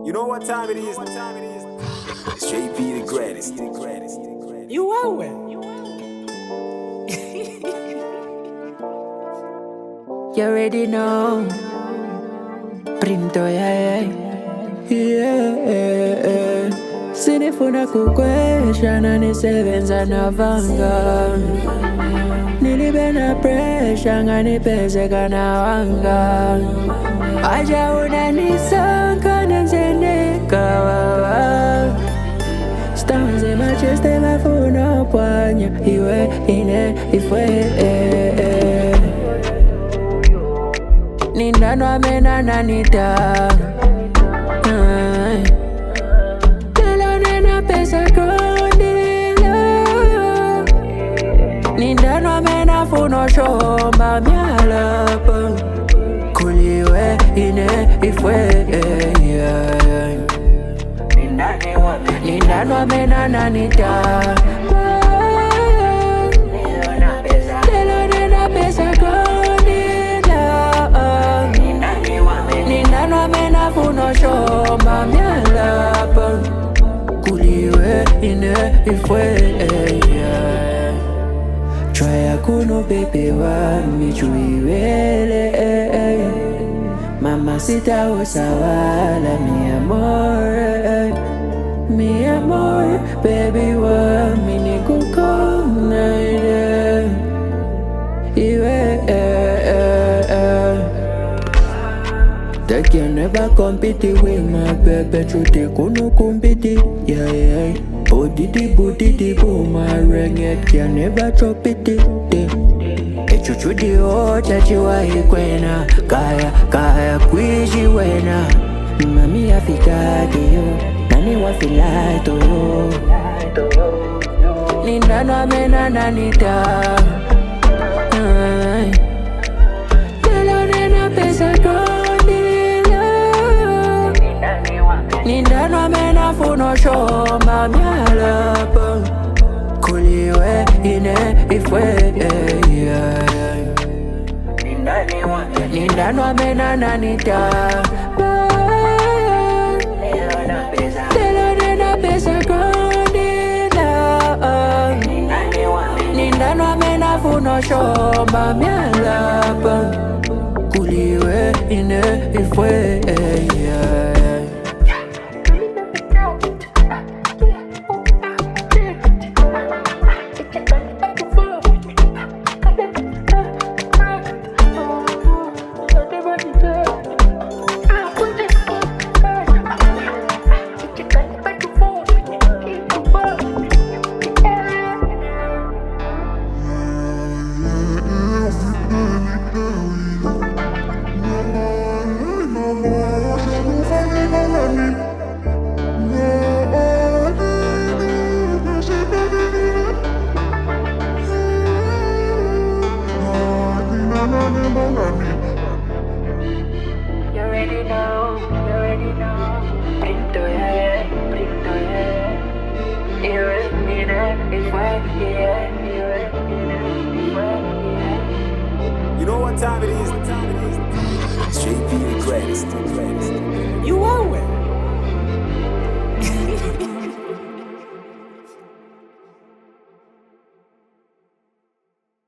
You know what time it is? JP the greatest. IWEH. You already know. Printo, yeah. Sinifuna kukwesha na nisebenza navanga. Nilibe na pressure nganipezeka na wanga. Aja unanisanga nanzeneka wawa. Stones in my chest and my phone up on you. IWEH, INEH, IFWEH. Nindanwa mena nanita. Lelo nena pesa kondila. Nindanwa mena funo shomba MYALA. IWEH, INEH, IFWEH. Nindanwa mena nanita. Lelo nena pesa kondila. Nindanwa mena funo shomba MYALA. IWEH, INEH, IFWEH. Try kuno baby wa michuiwele. Mama sita usawala mi amor, baby wa mini kukona They can never compete with my baby. Truth kuno compete, yeah. Bodidi boom, my reggae can never drop it. Echuchudi ocha chiwa hikwena, kaya kuishi wena. Mami afikati yo, nani wafilaito yo. Nindanwa mena nanita. Lelo nena pesa kondila. Nindanwa mena funo shomba MYALA. IWEH, INEH, IFWEH. Nindanwa mena nanita. Lelo nena pesa kondila. Nindanwa mena funo shomba MYALA. IWEH, INEH, IFWEH. You already know. Printo, yeah. IWEH, INEH, IFWEH, IWEH, INEH, IFWEH. You know what time it is? JP the greatest. IWEH.